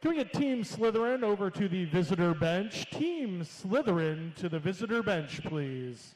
Can we get Team Slytherin over to the visitor bench? Team Slytherin to the visitor bench, please.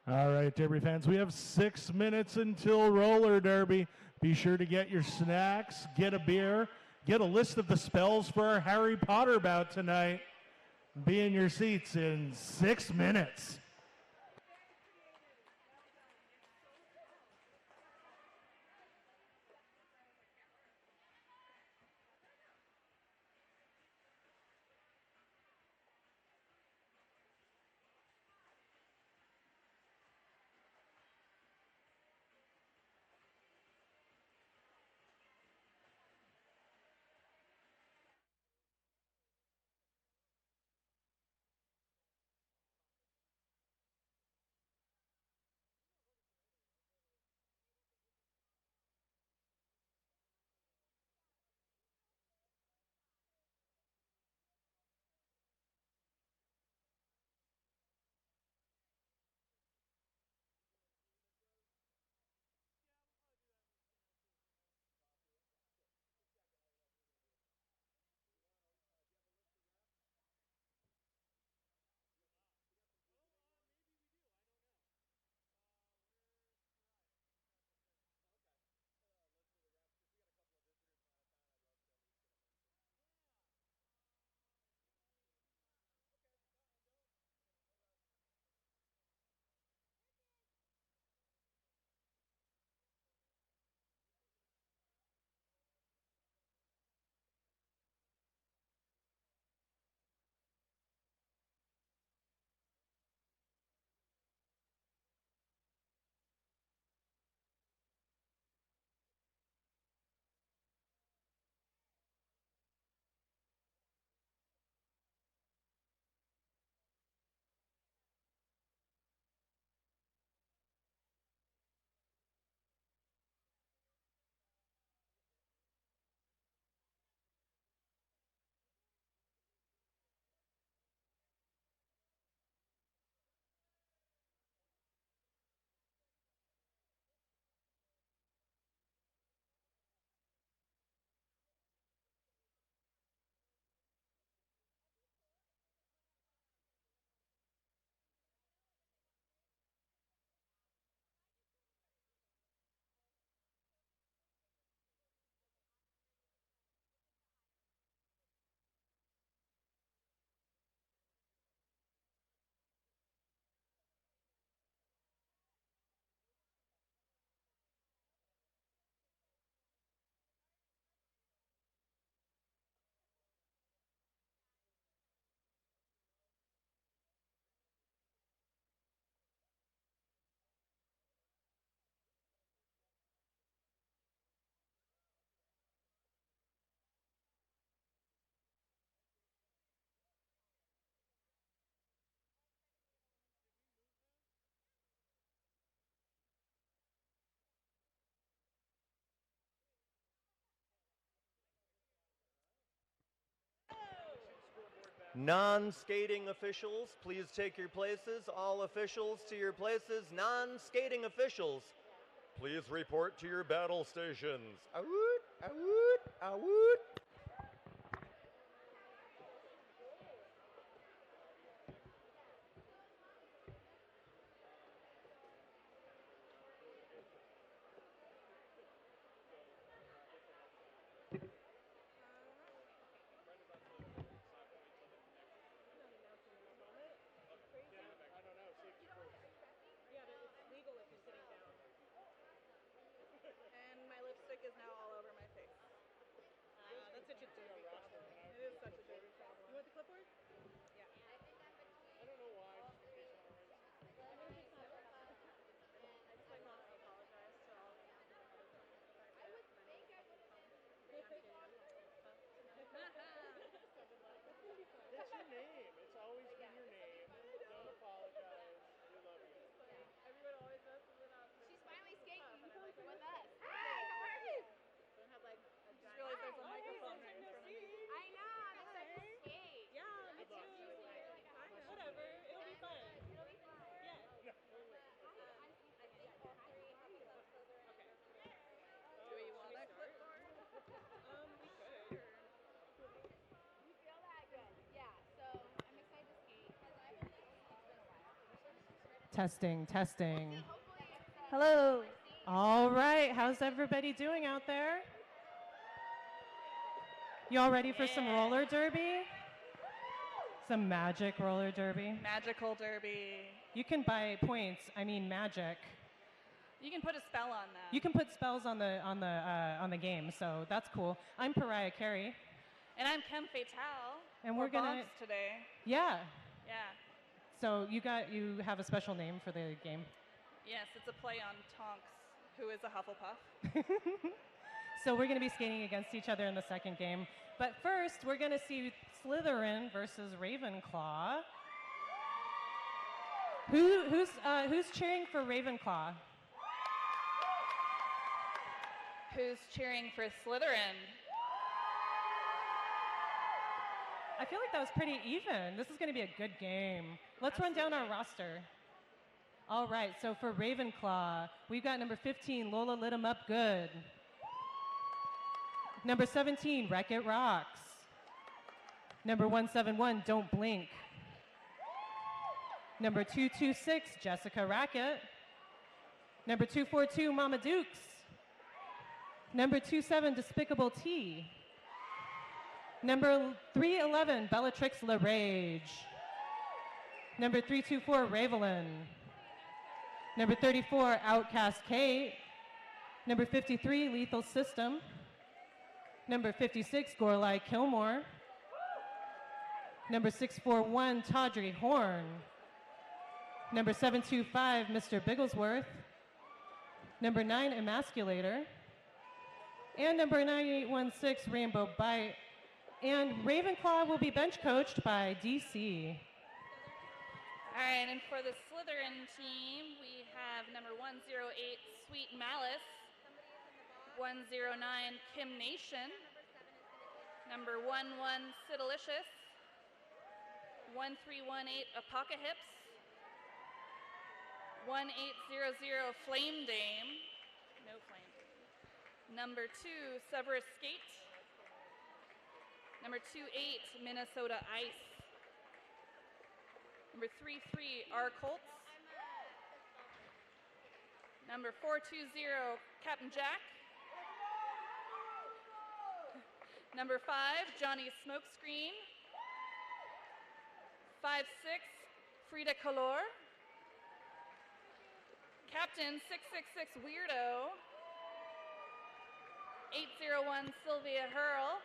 All right, Derby fans, we have 6 minutes until roller derby. Be sure to get your snacks, get a beer, get a list of the spells for our Harry Potter bout tonight. Be in your seats in 6 minutes. Non-skating officials, please take your places. All officials to your places. Non-skating officials, please report to your battle stations. Awoot, awoot, awoot. Testing, testing. Hello. All right, how's everybody doing out there? Y'all ready for some roller derby? Some magic roller derby? Magical derby. You can buy points, I mean magic. You can put a spell on them. You can put spells on the game, so that's cool. I'm Pariah Carey. And I'm Chem Fatale. And we're gonna Bobs today. Yeah. Yeah. So you have a special name for the game. Yes, it's a play on Tonks, who is a Hufflepuff. So we're going to be skating against each other in the second game. But first, we're going to see Slytherin versus Ravenclaw. Who's cheering for Ravenclaw? Who's cheering for Slytherin? I feel like that was pretty even. This is going to be a good game. Let's run down our roster. All right, so for Ravenclaw, we've got number 15, Lola Lit 'em Up Good. Number 17, Wreck-It Rocks. Number 171, Don't Blink. Number 226, Jessica Racket. Number 242, Mama Dukes. Number 27, Despicable T. Number 311, Bellatrix LaRage. Number 324, Ravelin. Number 34, Outcast Kate. Number 53, Lethal System. Number 56, Gorlai Kilmore. Number 641, Tawdry Horn. Number 725, Mr. Bigglesworth. Number 9, Emasculator. And number 9816, Rainbow Bite. And Ravenclaw will be bench coached by DC. All right, and for the Slytherin team, we have number 108, Sweet Malice. 109, Kim Nation. Number 11, Sidalicious. 1318, Apocahips. 1800, Flame Dame. No Flame Dame. Number 2, Severus Skate. Number 28, Minnesota Ice. Number 33, R Colts. Number 420, Captain Jack. Number 5, Johnny Smokescreen. 56, Frida Color. Captain 666 Weirdo. 801 Sylvia Hurl.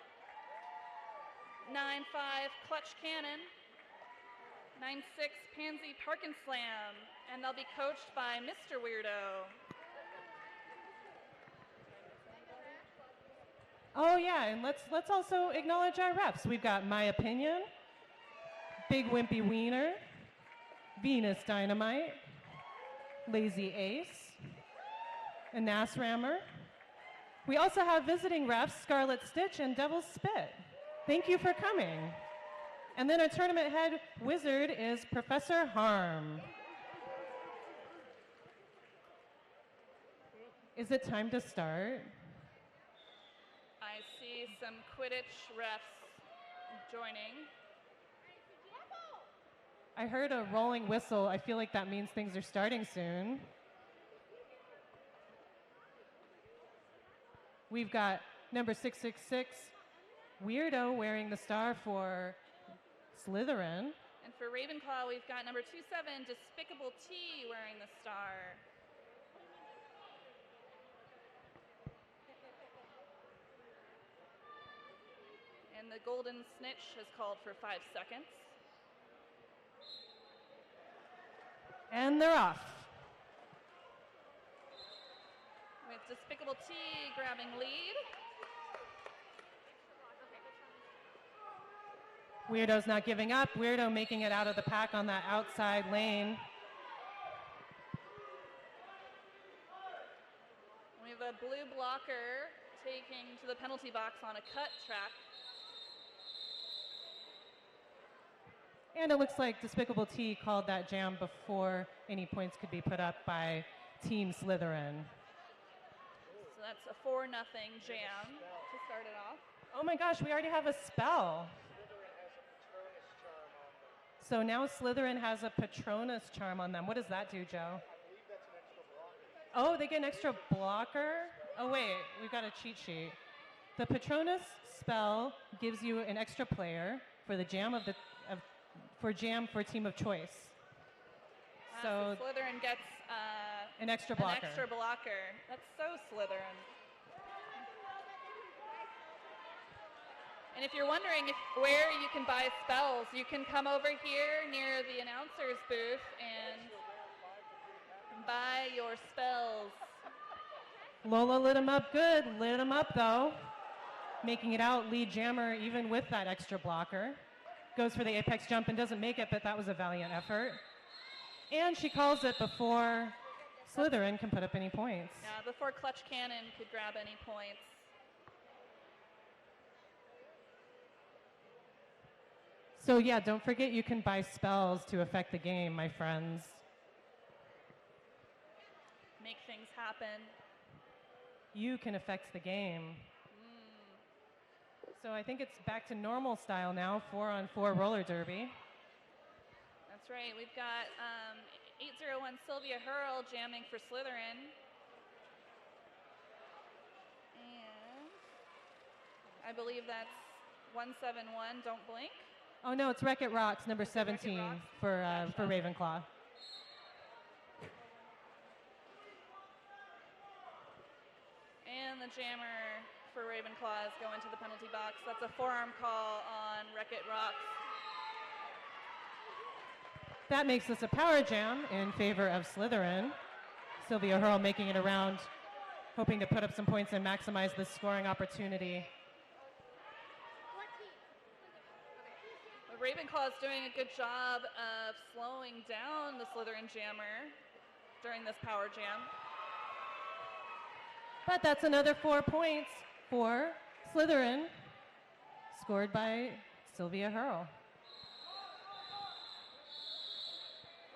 95 Clutch Cannon. 96 Pansy Parkin Slam. And they'll be coached by Mr. Weirdo. Oh yeah, and let's also acknowledge our reps. We've got My Opinion, Big Wimpy Wiener, Venus Dynamite, Lazy Ace, and Nass Rammer. We also have visiting reps Scarlet Stitch and Devil's Spit. Thank you for coming. And then our tournament head wizard is Professor Harm. Is it time to start? I see some Quidditch refs joining. I heard a rolling whistle. I feel like that means things are starting soon. We've got number 666, Weirdo, wearing the star for Slytherin. And for Ravenclaw, we've got number 27, Despicable T, wearing the star. And the Golden Snitch has called for 5 seconds. And they're off. With Despicable T grabbing lead. Weirdo's not giving up. Weirdo making it out of the pack on that outside lane. We have a blue blocker taking to the penalty box on a cut track. And it looks like Despicable T called that jam before any points could be put up by Team Slytherin. So that's a 4-0 jam to start it off. Oh my gosh, we already have a spell. So now Slytherin has a Patronus charm on them. What does that do, Joe? Oh, they get an extra blocker? Oh, wait, we've got a cheat sheet. The Patronus spell gives you an extra player for the jam for team of choice. So Slytherin gets an extra blocker. An extra blocker. That's so Slytherin. And if you're wondering where you can buy spells, you can come over here near the announcer's booth and buy your spells. Lola lit him up good. Lit him up, though. Making it out, lead jammer, even with that extra blocker. Goes for the apex jump and doesn't make it, but that was a valiant effort. And she calls it before Slytherin can put up any points. Yeah, before Clutch Cannon could grab any points. So yeah, don't forget you can buy spells to affect the game, my friends. Make things happen. You can affect the game. So I think it's back to normal style now, 4-on-4 roller derby. That's right. We've got 801 Sylvia Hurl jamming for Slytherin. And I believe that's 171, Don't Blink. Oh no, it's Wreck-It Rocks, number 17 for Ravenclaw. And the jammer for Ravenclaw is going to the penalty box. That's a forearm call on Wreck-It Rocks. That makes this a power jam in favor of Slytherin. Sylvia Hurl making it around, hoping to put up some points and maximize this scoring opportunity. Ravenclaw is doing a good job of slowing down the Slytherin jammer during this power jam. But that's another 4 points for Slytherin, scored by Sylvia Hurl.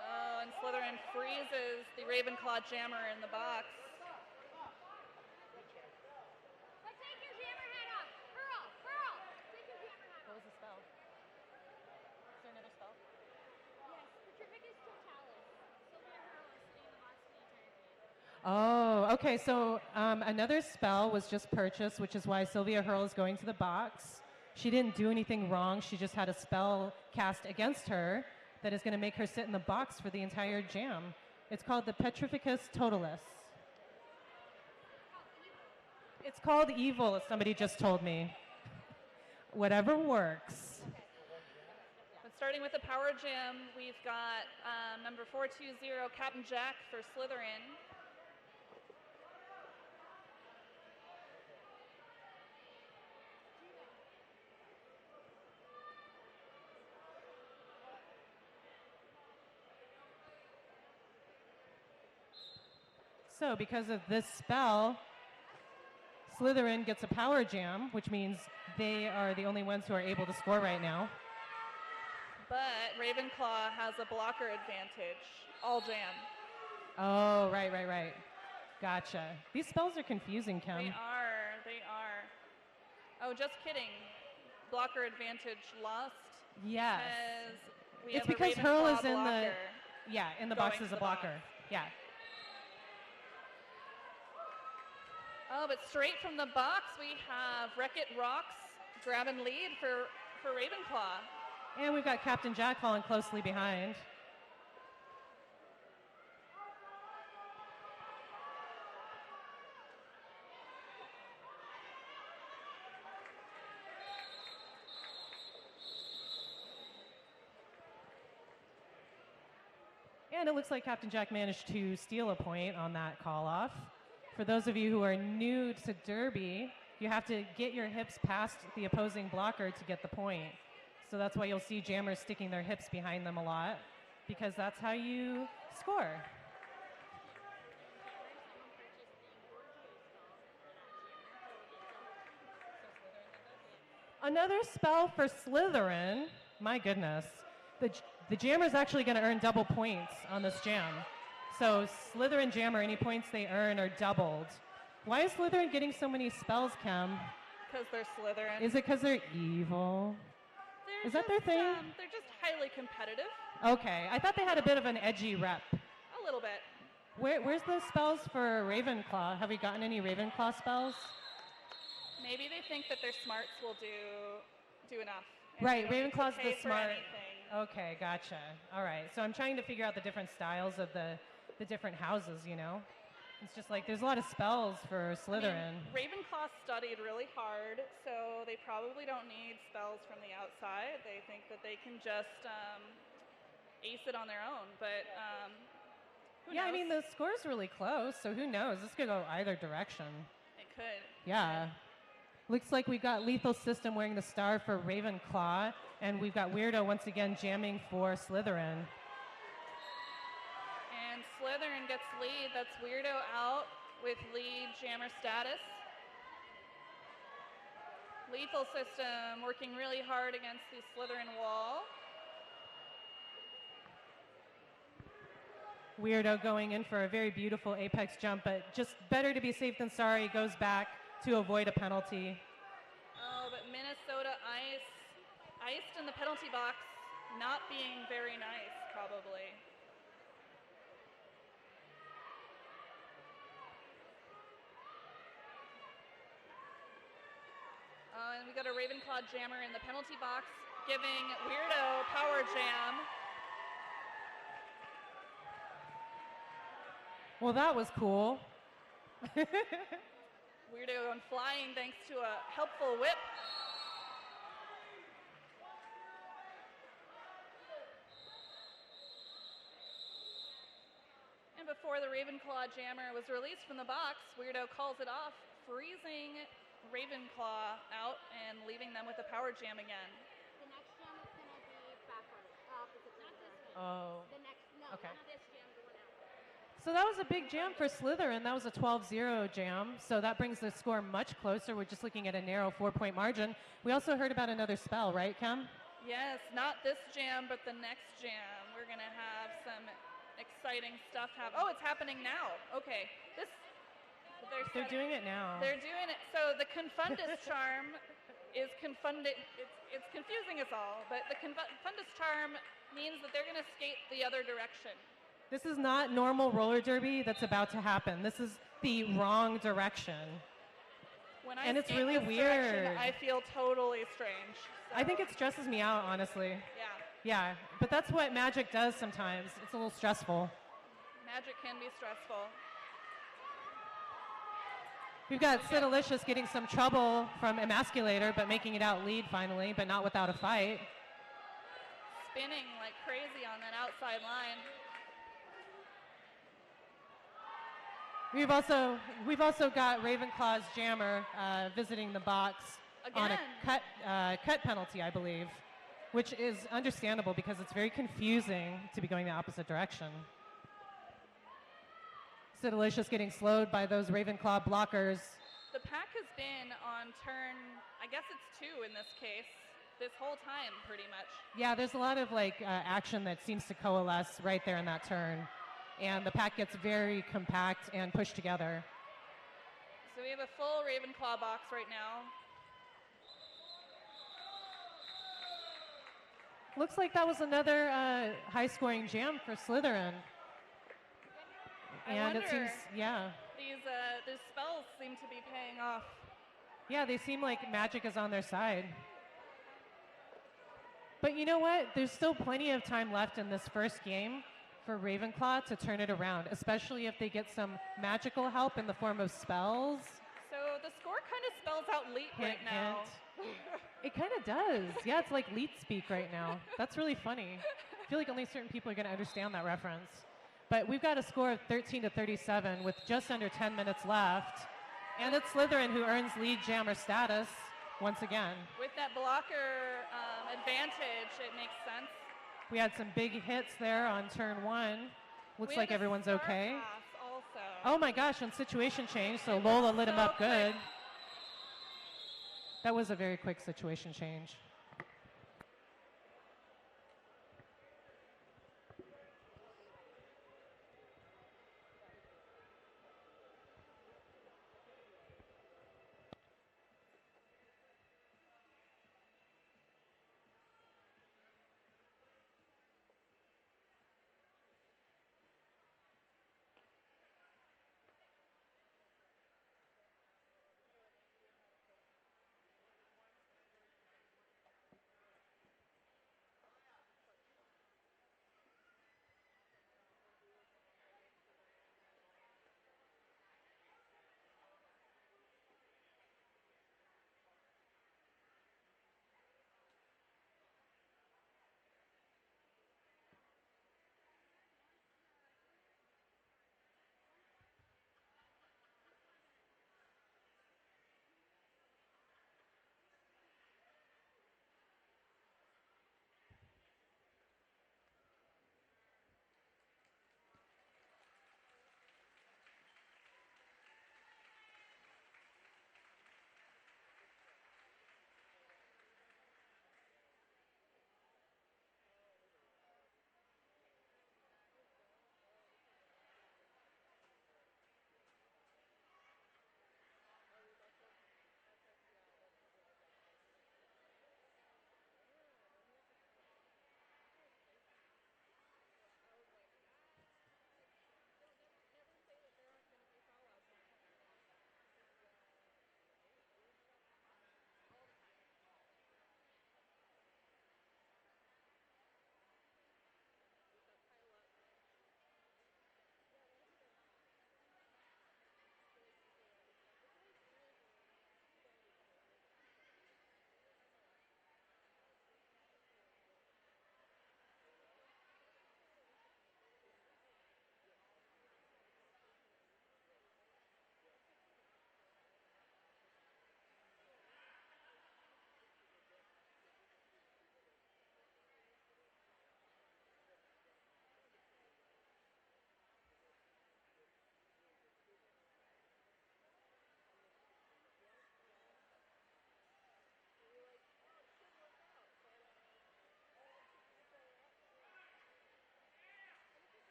Oh, and Slytherin freezes the Ravenclaw jammer in the box. Take your jammer hat off. Hurl, Hurl. Take your jammer hat off. What was the spell? Is there another spell? Yes, Petrificus Totalis. Sylvia Hurl is sitting in the box the entire game. Oh, okay, so another spell was just purchased, which is why Sylvia Hurl is going to the box. She didn't do anything wrong. She just had a spell cast against her that is going to make her sit in the box for the entire jam. It's called the Petrificus Totalis. It's called evil, somebody just told me. Whatever works. But starting with the power jam, we've got number 420, Captain Jack for Slytherin. So because of this spell, Slytherin gets a power jam, which means they are the only ones who are able to score right now. But Ravenclaw has a blocker advantage, all jam. Oh, right. Gotcha. These spells are confusing, Kim. They are. Oh, just kidding. Blocker advantage lost. Yes. We It's have a because Hurl Ravenclaw is in blocker. in the box going as to a the blocker. box. Yeah. Oh, but straight from the box, we have Wreck-It Rocks grabbing lead for Ravenclaw. And we've got Captain Jack falling closely behind. And it looks like Captain Jack managed to steal a point on that call-off. For those of you who are new to Derby, you have to get your hips past the opposing blocker to get the point. So that's why you'll see jammers sticking their hips behind them a lot, because that's how you score. Another spell for Slytherin. My goodness. The jammer's actually going to earn double points on this jam. So Slytherin jammer, any points they earn are doubled. Why is Slytherin getting so many spells, Kim? Because they're Slytherin. Is it because they're evil? They're Is that their just, thing? They're just highly competitive, Okay, I thought they had a bit of an edgy rep. a little bit. Where's the spells for Ravenclaw? Have we gotten any Ravenclaw spells? Maybe they think that their smarts will do enough. and Right, they don't need to Ravenclaw's pay the for smart. anything. Okay, gotcha. All right, so I'm trying to figure out the different styles of the different houses, you know? It's just like there's a lot of spells for Slytherin. I mean, Ravenclaw studied really hard, so they probably don't need spells from the outside. They think that they can just ace it on their own, but who Yeah, knows? I mean, the score's really close, so who knows? This could go either direction. It could. Yeah. Looks like we've got Lethal System wearing the star for Ravenclaw, and we've got Weirdo once again jamming for Slytherin. And Slytherin gets lead. That's Weirdo out with lead jammer status. Lethal System working really hard against the Slytherin wall. Weirdo going in for a very beautiful apex jump, but just better to be safe than sorry, goes back to avoid a penalty. Oh, but Minnesota iced in the penalty box, not being very nice, probably. And we got a Ravenclaw jammer in the penalty box, giving Weirdo power jam. Well, that was cool. Weirdo going flying thanks to a helpful whip. And before the Ravenclaw jammer was released from the box, Weirdo calls it off, freezing Ravenclaw out and leaving them with a power jam again. The next jam is going to be backwards, opposite direction. Oh. The next, no, Okay. not this jam, the one after. So that was a big jam for Slytherin. That was a 12-0 jam. So that brings the score much closer. We're just looking at a narrow 4-point margin. We also heard about another spell, right, Cam? Yes, not this jam, but the next jam. We're going to have some exciting stuff happen. Oh, it's happening now. Okay. They're doing it now. They're doing it. So the Confundus charm is confunded. It's confusing us all, but the Confundus charm means that they're going to skate the other direction. This is not normal roller derby that's about to happen. This is the wrong direction. When And I it's skate really this direction, weird. I feel totally strange. I think So, it stresses me out, honestly. yeah, Yeah, but that's what magic does sometimes. It's a little stressful. magic can be stressful. We've got Sidalicious getting some trouble from Emasculator, but making it out lead finally, but not without a fight. Spinning like crazy on that outside line. We've also got Ravenclaw's jammer visiting the box on a cut penalty, I believe, which is understandable because it's very confusing to be going the opposite direction. Sidalicious getting slowed by those Ravenclaw blockers. The pack has been on turn, I guess it's 2 in this case, this whole time pretty much. Yeah, there's a lot of action that seems to coalesce right there in that turn. And the pack gets very compact and pushed together. So we have a full Ravenclaw box right now. Looks like that was another high-scoring jam for Slytherin. I And it wonder, seems, yeah. These spells seem to be paying off. Yeah, they seem like magic is on their side. But you know what? There's still plenty of time left in this first game for Ravenclaw to turn it around, especially if they get some magical help in the form of spells. So the score kind of spells out leap right Hint, now. hint. It kind of does. Yeah, it's like leet speak right now. That's really funny. I feel like only certain people are going to understand that reference. But we've got a score of 13-37 with just under 10 minutes left. And it's Slytherin who earns lead jammer status once again. With that blocker advantage, it makes sense. We had some big hits there on turn 1. Looks We like had a everyone's star okay. pass also. Oh my gosh, and situation change, so Lola lit him so up good. quick. That was a very quick situation change.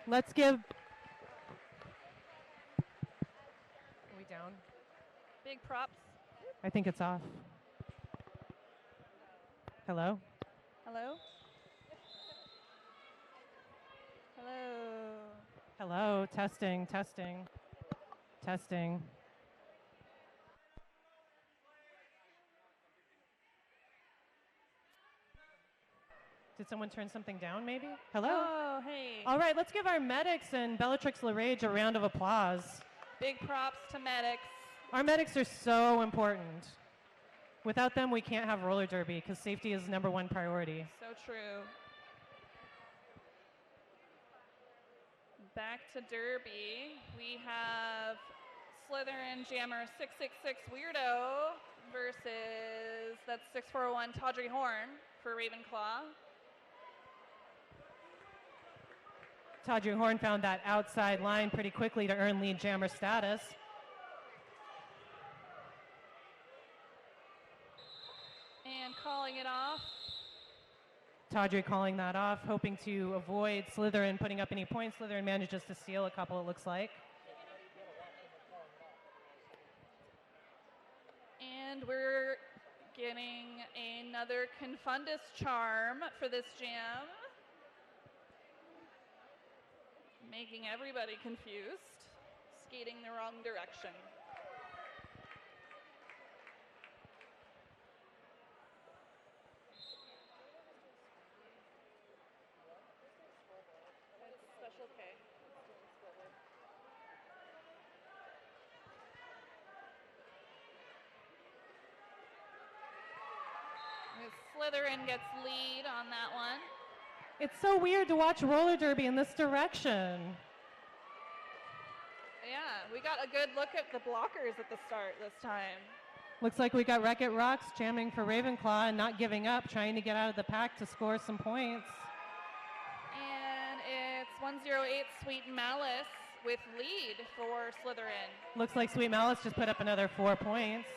Let's give. Are we down? Big props. I think it's off. Hello? Hello? Hello? Hello, testing, testing, testing. Did someone turn something down, maybe? Hello? Oh, hey. All right, let's give our medics and Bellatrix LaRage a round of applause. Big props to medics. Our medics are so important. Without them, we can't have roller derby because safety is #1 priority. So true. Back to Derby. We have Slytherin Jammer 666 Weirdo versus that's 641 Tawdry Horn for Ravenclaw. Tawdry Horn found that outside line pretty quickly to earn lead jammer status. And calling it off. Tawdry calling that off, hoping to avoid Slytherin putting up any points. Slytherin manages to steal a couple, it looks like. And we're getting another Confundus charm for this jam. Making everybody confused, skating the wrong direction. That's Special K. Miss Slytherin gets lead on that one. It's so weird to watch roller derby in this direction. Yeah, we got a good look at the blockers at the start this time. Looks like we got Wreck-It Rocks jamming for Ravenclaw and not giving up, trying to get out of the pack to score some points. And it's 108 Sweet Malice with lead for Slytherin. Looks like Sweet Malice just put up another 4 points.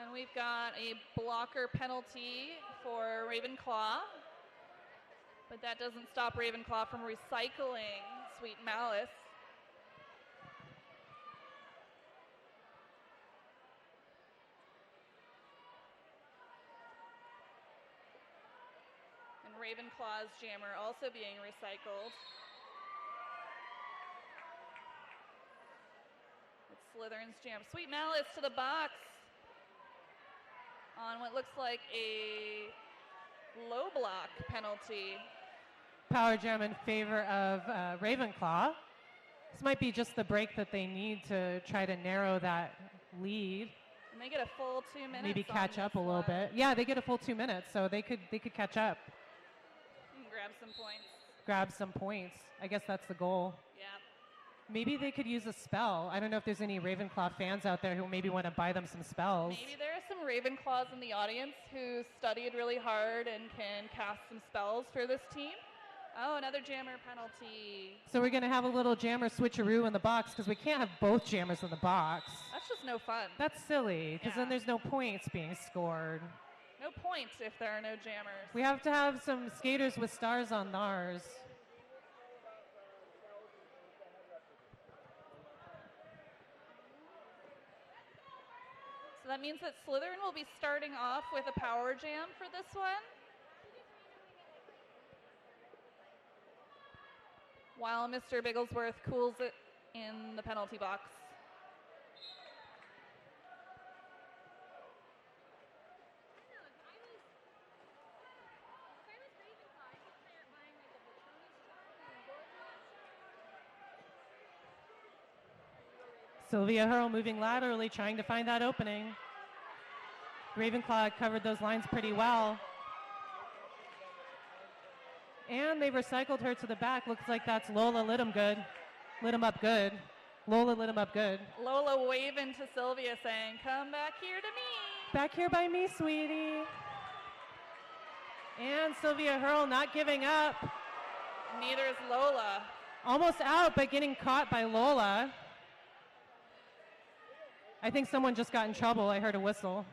And we've got a blocker penalty for Ravenclaw. But that doesn't stop Ravenclaw from recycling Sweet Malice. And Ravenclaw's jammer also being recycled. It's Slytherin's jam. Sweet Malice to the box on what looks like a low block penalty. Power jam in favor of Ravenclaw. This might be just the break that they need to try to narrow that lead. And they get a full 2 minutes. Maybe on catch up a this little one. bit. Yeah, they get a full 2 minutes, so they could catch up, And grab some points. grab some points. I guess that's the goal. Yeah. Maybe they could use a spell. I don't know if there's any Ravenclaw fans out there who maybe want to buy them some spells. Maybe there are some Ravenclaws in the audience who studied really hard and can cast some spells for this team. Oh, another jammer penalty. So we're going to have a little jammer switcheroo in the box because we can't have both jammers in the box. That's just no fun. That's silly because then Yeah. there's no points being scored. No point if there are no jammers. We have to have some skaters with stars on theirs. So that means that Slytherin will be starting off with a power jam for this one. While Mr. Bigglesworth cools it in the penalty box. Sylvia Hurl moving laterally, trying to find that opening. Ravenclaw covered those lines pretty well. And they recycled her to the back. Looks like that's Lola lit him good. Lit him up good. Lola lit him up good. Lola waving to Sylvia saying, come back here to me. Back here by me, sweetie. And Sylvia Hurl not giving up. Neither is Lola. Almost out, but getting caught by Lola. I think someone just got in trouble. I heard a whistle.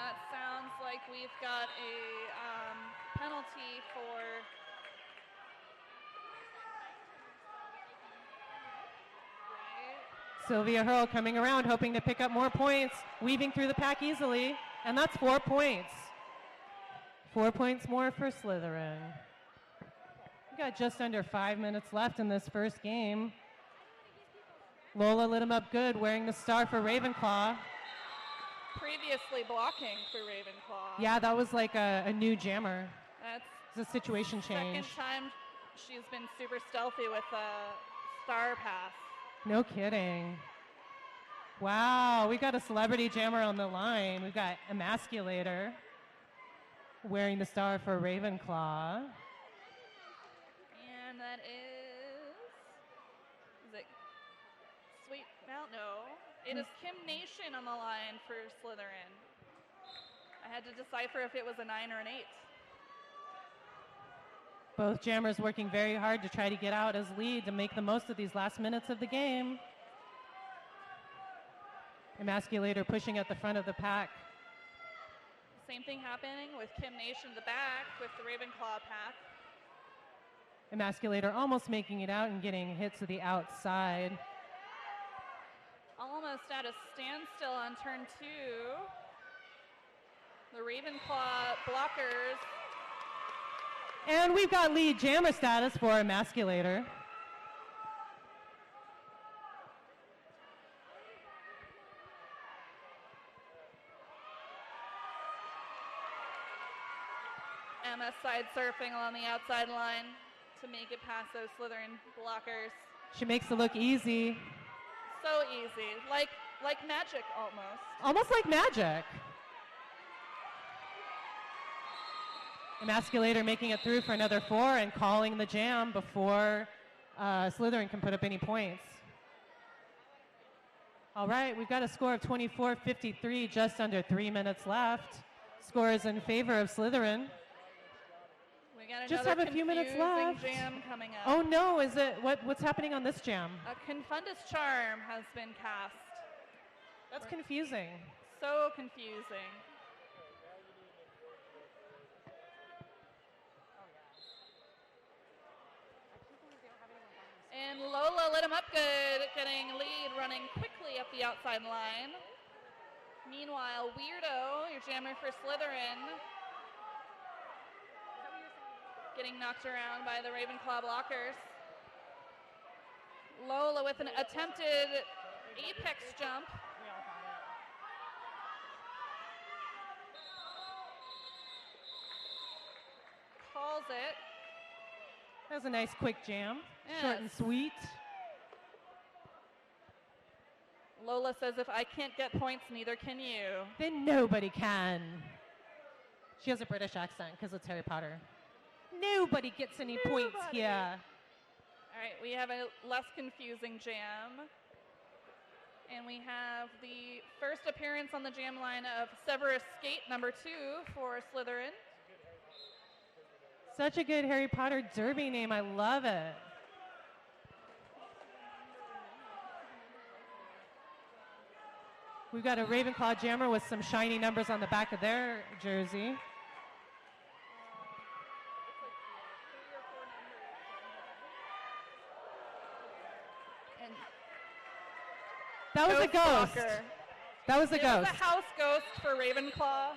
It sounds like we've got a penalty for. Sylvia Hurl coming around, hoping to pick up more points, weaving through the pack easily, and that's 4 points. 4 points more for Slytherin. We got just under 5 minutes left in this first game. Lola lit him up good, wearing the star for Ravenclaw. Previously blocking for Ravenclaw. Yeah, that was like a new jammer. That's It's a situation change. second time she's been super stealthy with a star pass. No kidding. Wow, we got a celebrity jammer on the line. We've got Emasculator wearing the star for Ravenclaw. And that is it Sweet Mount? No. It is Kim Nation on the line for Slytherin. I had to decipher if it was a 9 or an 8. Both jammers working very hard to try to get out as lead to make the most of these last minutes of the game. Emasculator pushing at the front of the pack. Same thing happening with Kim Nation in the back with the Ravenclaw pack. Emasculator almost making it out and getting hit to the outside. Almost at a standstill on turn 2. The Ravenclaw blockers. And we've got lead jammer status for Emasculator. Emma side surfing along the outside line to make it past those Slytherin blockers. She makes it look easy. So easy, like magic almost. Almost like magic. Emasculator making it through for another 4 and calling the jam before Slytherin can put up any points. All right, we've got a score of 24-53, just under 3 minutes left. Score is in favor of Slytherin. We got Just another have a few minutes confusing left. jam coming up. Oh no, is it what's happening on this jam? A Confundus Charm has been cast. That's confusing. So confusing. And Lola lit him up good, getting lead, running quickly up the outside line. Meanwhile, Weirdo, your jammer for Slytherin, getting knocked around by the Ravenclaw blockers. Lola with an attempted apex jump. Calls it. That was a nice quick jam. Short and sweet. Lola says, if I can't get points, neither can you. Then nobody can. She has a British accent because it's Harry Potter. Nobody gets any points here. All right, we have a less confusing jam. And we have the first appearance on the jam line of Severus Skate, number 2 for Slytherin. Such a good Harry Potter derby name. I love it. We've got a Ravenclaw jammer with some shiny numbers on the back of their jersey. And That was a ghost. Stalker. That was a It ghost. was a house ghost for Ravenclaw.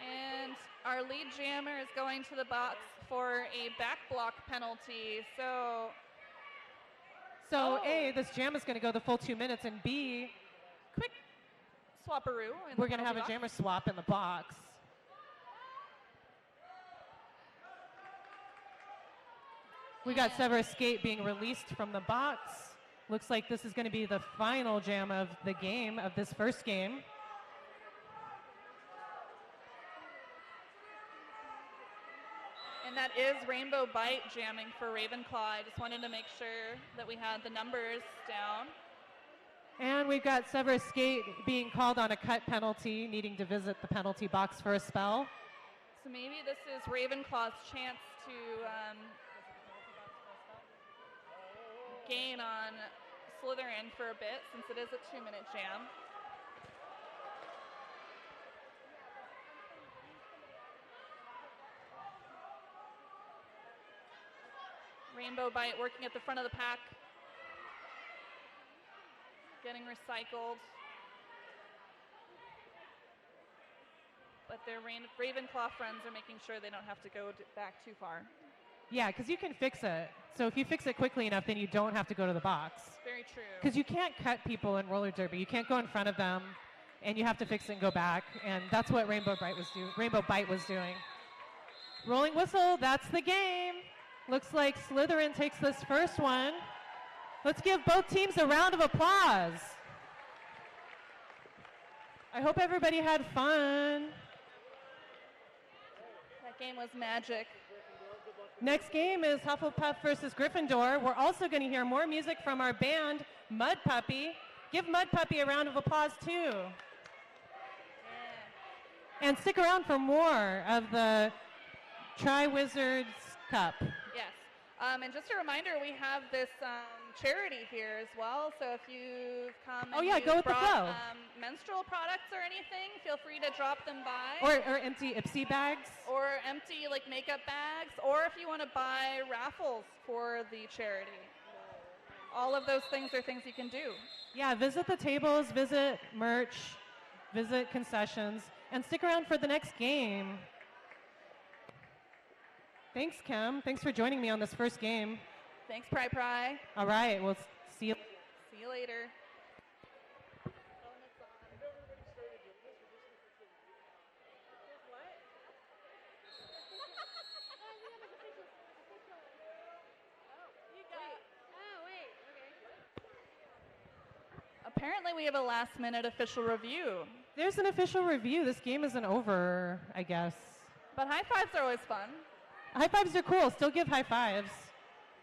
And our lead jammer is going to the box for a back block penalty. So A, this jam is going to go the full 2 minutes, and B, quick swapperoo. in the we're going to have penalty a box. jammer swap in the box. We got Severus Skate being released from the box. Looks like this is going to be the final jam of the game, of this first game. And that is Rainbow Bite jamming for Ravenclaw. I just wanted to make sure that we had the numbers down. And we've got Severus Skate being called on a cut penalty, needing to visit the penalty box for a spell. So maybe this is Ravenclaw's chance to gain on Slytherin for a bit since it is a 2-minute jam. Rainbow Bite working at the front of the pack. Getting recycled. But their Ravenclaw friends are making sure they don't have to go back too far. Yeah, because you can fix it. So if you fix it quickly enough, then you don't have to go to the box. Very true. Because you can't cut people in roller derby. You can't go in front of them, and you have to fix it and go back. And that's what Rainbow Bite was doing. Rolling whistle, that's the game. Looks like Slytherin takes this first one. Let's give both teams a round of applause. I hope everybody had fun. That game was magic. Next game is Hufflepuff versus Gryffindor. We're also going to hear more music from our band, Mud Puppy. Give Mud Puppy a round of applause, too. Yeah. And stick around for more of the Tri-Wizards Cup. Yes. And just a reminder, we have this charity here as well. So if you've come and go with the brought flow. menstrual products or anything, feel free to drop them by. Or empty Ipsy bags. Or empty like makeup bags. Or if you want to buy raffles for the charity. All of those things are things you can do. Yeah, visit the tables, visit merch, visit concessions, and stick around for the next game. Thanks, Kim. Thanks for joining me on this first game. Thanks, Pry. All right, we'll see you. See you later. Apparently we have a last-minute official review. There's an official review. This game isn't over, I guess. But high fives are always fun. High fives are cool. Still give high fives.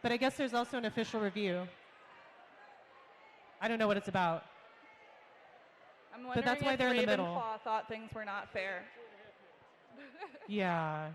But I guess there's also an official review. I don't know what it's about. I'm wondering that's why if they're in the middle. Ravenclaw thought things were not fair. Yeah.